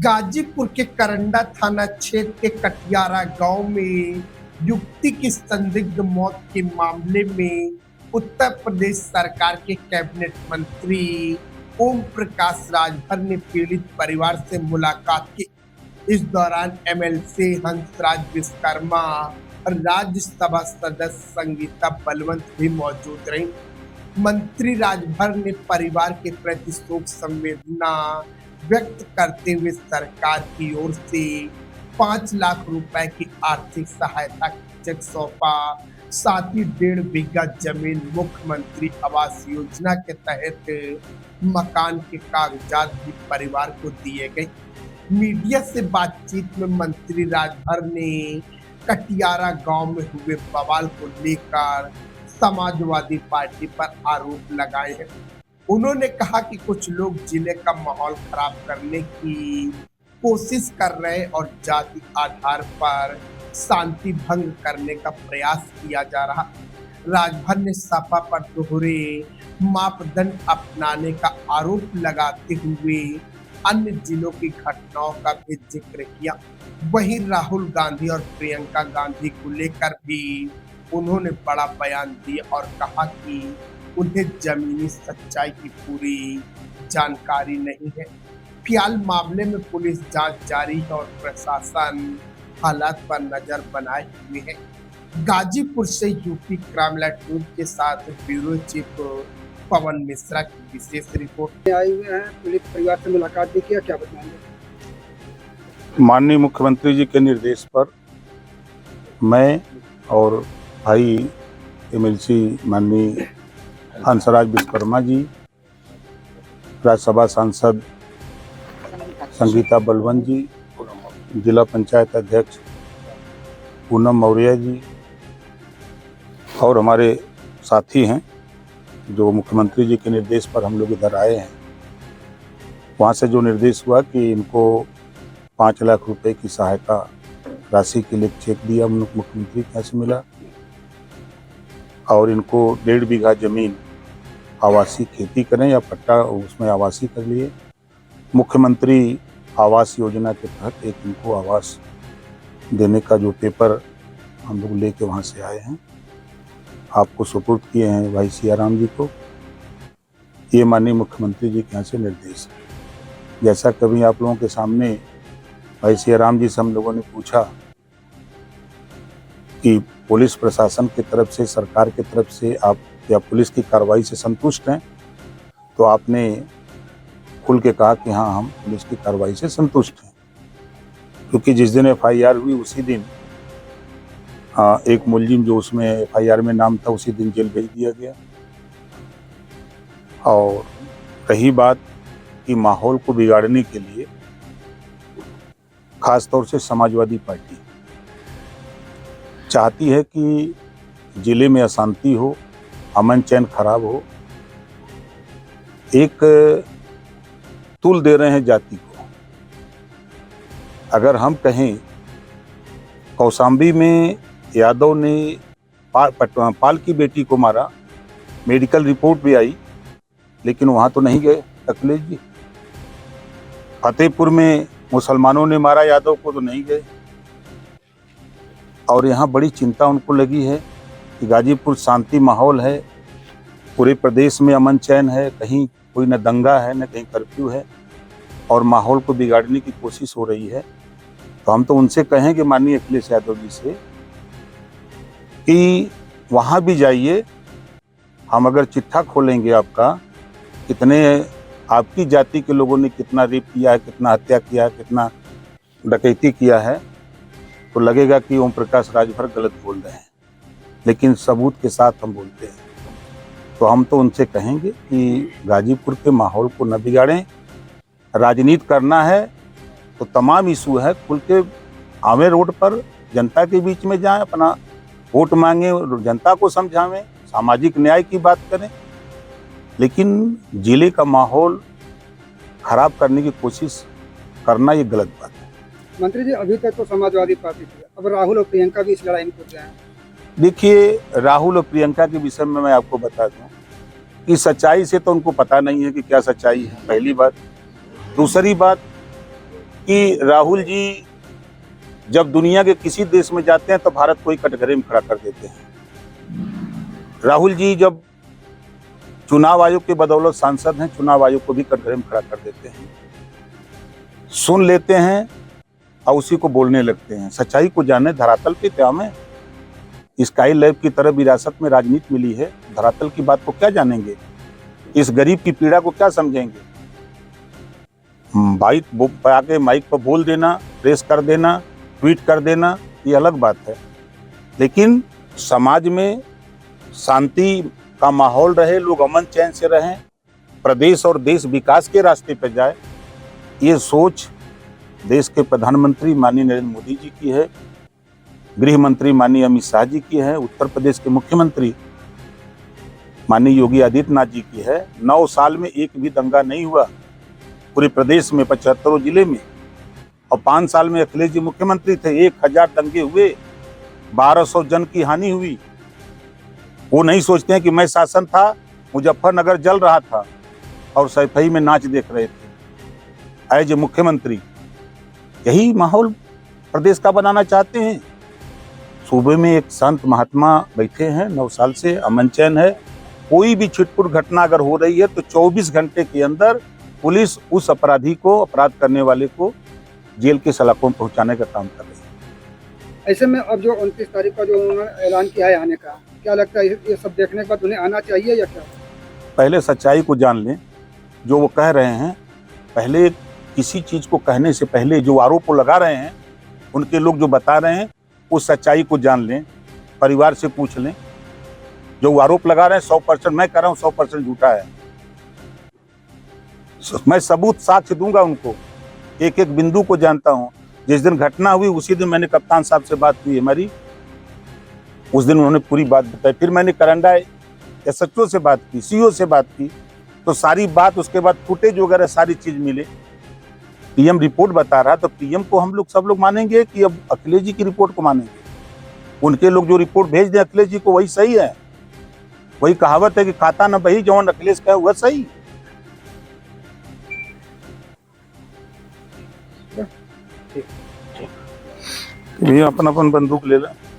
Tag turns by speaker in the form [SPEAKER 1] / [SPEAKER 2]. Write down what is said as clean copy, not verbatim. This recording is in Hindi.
[SPEAKER 1] गाजीपुर के करंडा थाना क्षेत्र के कटियारा गांव में युवती की संदिग्ध मौत के मामले में उत्तर प्रदेश सरकार के कैबिनेट मंत्री ओम प्रकाश राजभर ने पीड़ित परिवार से मुलाकात की। इस दौरान एमएलसी हंसराज विश्वकर्मा और राज्यसभा सदस्य संगीता बलवंत भी मौजूद रही। मंत्री राजभर ने परिवार के प्रति शोक संवेदना व्यक्त करते हुए सरकार की ओर से 5 लाख रुपए की आर्थिक सहायता चेक सौंपा। साथ ही 1.5 बीघा जमीन मुख्यमंत्री आवास योजना के तहत मकान के कागजात भी परिवार को दिए गए। मीडिया से बातचीत में मंत्री राजभर ने कटियारा गांव में हुए बवाल को लेकर समाजवादी पार्टी पर आरोप लगाए हैं। उन्होंने कहा कि कुछ लोग जिले का माहौल खराब करने की कोशिश कर रहे और जाति आधार पर शांति भंग करने का प्रयास किया जा रहा। राजभर ने सपा पर दोहरे मापदंड अपनाने का आरोप लगाते हुए अन्य जिलों की घटनाओं का भी जिक्र किया। वहीं राहुल गांधी और प्रियंका गांधी को लेकर भी उन्होंने बड़ा बयान दिया और कहा कि उन्हें जमीनी सच्चाई की पूरी जानकारी नहीं है। फिलहाल मामले में पुलिस जांच जारी है और प्रशासन हालात पर नजर बनाए हुए है। गाजीपुर से यूपी क्राइम न्यूज़ के साथ ब्यूरो चीफ पवन मिश्रा की विशेष रिपोर्ट।
[SPEAKER 2] आए हुए हैं, पुलिस परिवार से मुलाकात भी किया, क्या बताएंगे?
[SPEAKER 3] माननीय मुख्यमंत्री जी के निर्देश पर मैं और भाई एमएलसी माननीय हंसराज विश्वकर्मा जी, राज्यसभा सांसद संगीता बलवंत जी, जिला पंचायत अध्यक्ष पूनम मौर्य जी और हमारे साथी हैं जो मुख्यमंत्री जी के निर्देश पर हम लोग इधर आए हैं। वहाँ से जो निर्देश हुआ कि इनको 5 लाख रुपए की सहायता राशि के लिए चेक दिया मुख्यमंत्री के यहाँ से मिला और इनको 1.5 बीघा जमीन आवासीय खेती करें या पट्टा उसमें आवासीय कर लिए। मुख्यमंत्री आवास योजना के तहत एक इनको आवास देने का जो पेपर हम लोग लेके वहाँ से आए हैं, आपको सुपुर्द किए हैं भाई सियाराम जी को। ये माननीय मुख्यमंत्री जी के यहाँ से निर्देश है। जैसा कभी आप लोगों के सामने भाई सियाराम जी से हम लोगों ने पूछा कि पुलिस प्रशासन की तरफ से, सरकार की तरफ से आप या पुलिस की कार्रवाई से संतुष्ट हैं, तो आपने खुल के कहा कि हाँ, हम पुलिस की कार्रवाई से संतुष्ट हैं, क्योंकि जिस दिन एफआईआर हुई उसी दिन एक मुलजिम जो उसमें एफआईआर में नाम था उसी दिन जेल भेज दिया गया। और रही बात कि माहौल को बिगाड़ने के लिए खास तौर से समाजवादी पार्टी चाहती है कि जिले में अशांति हो, अमन चैन खराब हो। एक तुल दे रहे हैं जाति को। अगर हम कहें कौशाम्बी में यादव ने पाल की बेटी को मारा, मेडिकल रिपोर्ट भी आई, लेकिन वहाँ तो नहीं गए अखिलेश जी। फतेहपुर में मुसलमानों ने मारा यादव को, तो नहीं गए। और यहाँ बड़ी चिंता उनको लगी है कि गाजीपुर शांति माहौल है, पूरे प्रदेश में अमन चैन है, कहीं कोई न दंगा है न कहीं कर्फ्यू है और माहौल को बिगाड़ने की कोशिश हो रही है। तो हम तो उनसे कहें कि माननीय अखिलेश यादव जी से कि वहाँ भी जाइए। हम अगर चिट्ठा खोलेंगे आपका, कितने आपकी जाति के लोगों ने कितना रेप किया है, कितना हत्या किया है, कितना डकैती किया है, तो लगेगा कि ओम प्रकाश राजभर गलत बोल रहे हैं, लेकिन सबूत के साथ हम बोलते हैं। तो हम तो उनसे कहेंगे कि गाजीपुर के माहौल को न बिगाड़ें। राजनीति करना है तो तमाम इशू है, खुल के आवे रोड पर जनता के बीच में जाएं, अपना वोट मांगे, जनता को समझावें, सामाजिक न्याय की बात करें, लेकिन जिले का माहौल खराब करने की कोशिश करना ये गलत बात है।
[SPEAKER 2] मंत्री जी, अभी तक तो समाजवादी पार्टी थी, अब राहुल और प्रियंका भी इस लड़ाई में कूद रहे हैं।
[SPEAKER 3] देखिए, राहुल और प्रियंका के विषय में मैं आपको बता दूं कि सच्चाई से तो उनको पता नहीं है कि क्या सच्चाई है, पहली बात। दूसरी बात, कि राहुल जी जब दुनिया के किसी देश में जाते हैं तो भारत को ही कटघरे में खड़ा कर देते हैं। राहुल जी जब चुनाव आयोग के बदौलत सांसद हैं, चुनाव आयोग को भी कटघरे में खड़ा कर देते हैं, सुन लेते हैं और उसी को बोलने लगते हैं। सच्चाई को जाने, धरातल पे क्या में स्काई लैब की तरह विरासत में राजनीति मिली है, धरातल की बात को क्या जानेंगे, इस गरीब की पीड़ा को क्या समझेंगे। बाइक आके माइक पर बोल देना, प्रेस कर देना, ट्वीट कर देना, ये अलग बात है, लेकिन समाज में शांति का माहौल रहे, लोग अमन चैन से रहें, प्रदेश और देश विकास के रास्ते पर जाए, ये सोच देश के प्रधानमंत्री माननीय नरेंद्र मोदी जी की है, गृह मंत्री माननीय अमित शाह जी की है, उत्तर प्रदेश के मुख्यमंत्री माननीय योगी आदित्यनाथ जी की है। 9 साल में एक भी दंगा नहीं हुआ पूरे प्रदेश में, 75 जिले में, और 5 साल में अखिलेश जी मुख्यमंत्री थे, 1000 दंगे हुए, 1200 जन की हानि हुई। वो नहीं सोचते हैं कि मैं शासन था, मुजफ्फरनगर जल रहा था और सैफई में नाच देख रहे थे एज ए मुख्यमंत्री। यही माहौल प्रदेश का बनाना चाहते हैं। सूबे में एक संत महात्मा बैठे हैं, 9 साल से अमन चैन है। कोई भी छिटपुट घटना अगर हो रही है तो 24 घंटे के अंदर पुलिस उस अपराधी को, अपराध करने वाले को जेल के सलाखों में पहुंचाने का काम कर रही है।
[SPEAKER 2] ऐसे में अब जो 29 तारीख का जो उन्होंने ऐलान किया है आने का, क्या लगता है ये सब देखने के बाद उन्हें आना चाहिए या क्या?
[SPEAKER 3] पहले सच्चाई को जान लें, जो वो कह रहे हैं। पहले किसी चीज को कहने से पहले जो आरोप लगा रहे हैं, उनके लोग जो बता रहे हैं, उस सच्चाई को जान लें, परिवार से पूछ लें। जो आरोप लगा रहे हैं 100%, मैं कह रहा हूँ 100% झूठा है। मैं सबूत साक्ष्य दूंगा उनको, एक एक बिंदु को जानता हूँ। जिस दिन घटना हुई उसी दिन मैंने कप्तान साहब से बात हुई हमारी, उस दिन उन्होंने पूरी बात बताई। फिर मैंने करंडा एसएचओ से बात की, सीओ से बात की, तो सारी बात, उसके बाद फुटेज वगैरह सारी चीज मिले। पीएम रिपोर्ट बता रहा, तो पीएम को हम लोग सब लोग मानेंगे कि अब अखिलेश जी की रिपोर्ट को मानेंगे? उनके लोग जो रिपोर्ट भेज दें अखिलेश जी को, वही सही है। वही कहावत है कि खाता न बही जौन अखिलेश का हुआ सही। ये अपन अपन बंदूक ले ला।